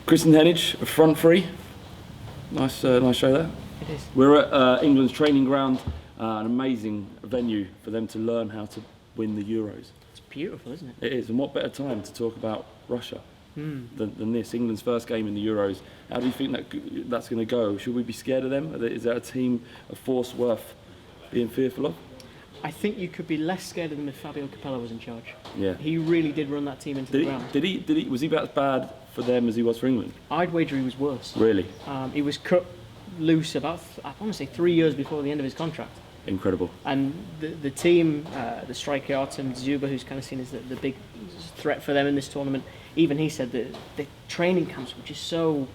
Kristan Heneage, front three. Nice show there. It is. We're at England's training ground, an amazing venue for them to learn how to win the Euros. It's beautiful, isn't it? It is, and what better time to talk about Russia than this, England's first game in the Euros. How do you think that's going to go? Should we be scared of them? Is that a team, a force worth being fearful of? I think you could be less scared of them if Fabio Capello was in charge. Yeah. He really did run that team into the ground. Was he about as bad for them as he was for England? I'd wager he was worse. Really? He was cut loose about, I want to say, 3 years before the end of his contract. Incredible. And the team, the striker Artem Dzyuba, who's kind of seen as the big threat for them in this tournament, even he said that the training camps were just so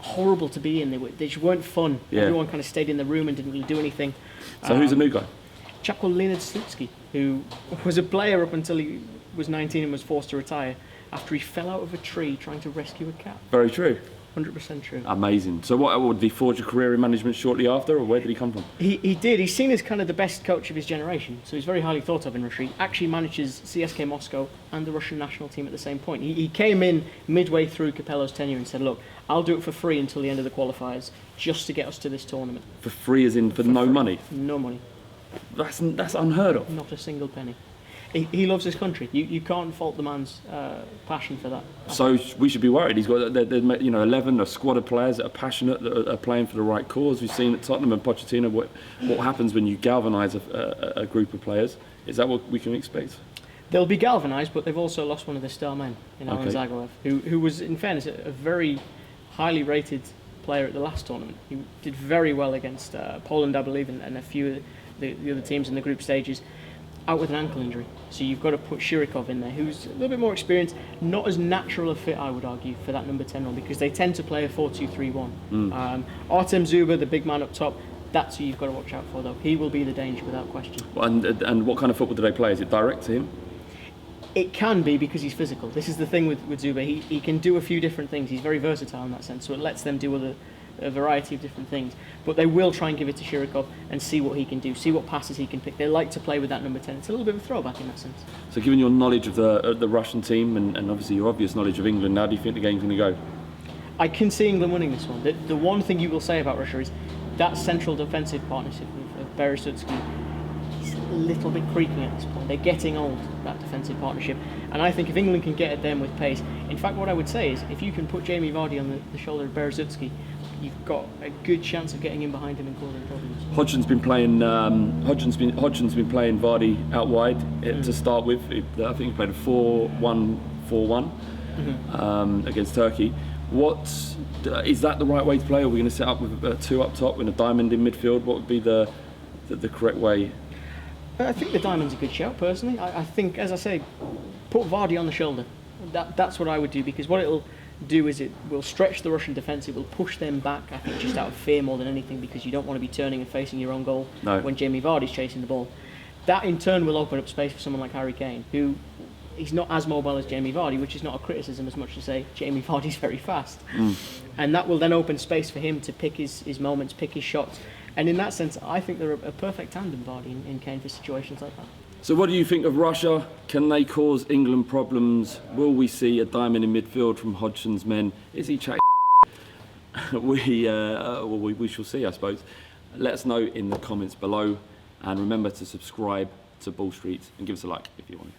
horrible to be in. They just weren't fun. Yeah. Everyone kind of stayed in the room and didn't really do anything. So who's the new guy? A chap called Leonid Slutsky, who was a player up until he was 19 and was forced to retire after he fell out of a tree trying to rescue a cat. Very true. 100% true. Amazing. So what did he forge a career in management shortly after, or where did he come from? He did. He's seen as kind of the best coach of his generation, so he's very highly thought of in Russia. He actually manages CSK Moscow and the Russian national team at the same point. He came in midway through Capello's tenure and said, look, I'll do it for free until the end of the qualifiers, just to get us to this tournament. For free as in for no free. money? No money. That's unheard of. Not a single penny. He loves his country. You can't fault the man's passion for that. So we should be worried. He's got 11, a squad of players that are passionate, that are playing for the right cause. We've seen at Tottenham and Pochettino what happens when you galvanise a group of players. Is that what we can expect? They'll be galvanised, but they've also lost one of their star men in Alan Zagoev, who was, in fairness, a very highly rated player at the last tournament. He did very well against Poland, I believe, and a few of the other teams in the group stages. Out with an ankle injury, so you've got to put Shirikov in there, who's a little bit more experienced, not as natural a fit, I would argue, for that number 10 role, because they tend to play a 4-2-3-1. Artem Dzyuba, the big man up top, that's who you've got to watch out for, though. He will be the danger without question. And what kind of football do they play? Is it direct to him? It can be, because he's physical. This is the thing with Dzyuba. He can do a few different things. He's very versatile in that sense, so it lets them do a variety of different things, but they will try and give it to Shirikov and see what he can do, see what passes he can pick. They like to play with that number 10. It's a little bit of a throwback in that sense. So given your knowledge of the Russian team and obviously your obvious knowledge of England, how do you think the game's going to go? I can see England winning this one. The one thing you will say about Russia is that central defensive partnership of Berezutsky is a little bit creaking at this point. They're getting old, that defensive partnership, and I think if England can get at them with pace, in fact what I would say is if you can put Jamie Vardy on the shoulder of Berezutsky, you've got a good chance of getting in behind him and causing problems. Hodgson's been playing Vardy out wide to start with. I think he played a 4-1-4-1 against Turkey. Is that the right way to play? Are we going to set up with two up top and a diamond in midfield? What would be the correct way? I think the diamond's a good shout, personally. I think, as I say, put Vardy on the shoulder. That's what I would do, because what it'll do is it will stretch the Russian defence, it will push them back, I think just out of fear more than anything, because you don't want to be turning and facing your own goal when Jamie Vardy's chasing the ball. That in turn will open up space for someone like Harry Kane, who he's not as mobile as Jamie Vardy, which is not a criticism as much to say Jamie Vardy's very fast. And that will then open space for him to pick his moments, pick his shots. And in that sense, I think they're a perfect tandem, Vardy and Kane, for situations like that. So what do you think of Russia? Can they cause England problems? Will we see a diamond in midfield from Hodgson's men? Is he chatting? We shall see, I suppose. Let us know in the comments below, and remember to subscribe to Ball Street and give us a like if you want.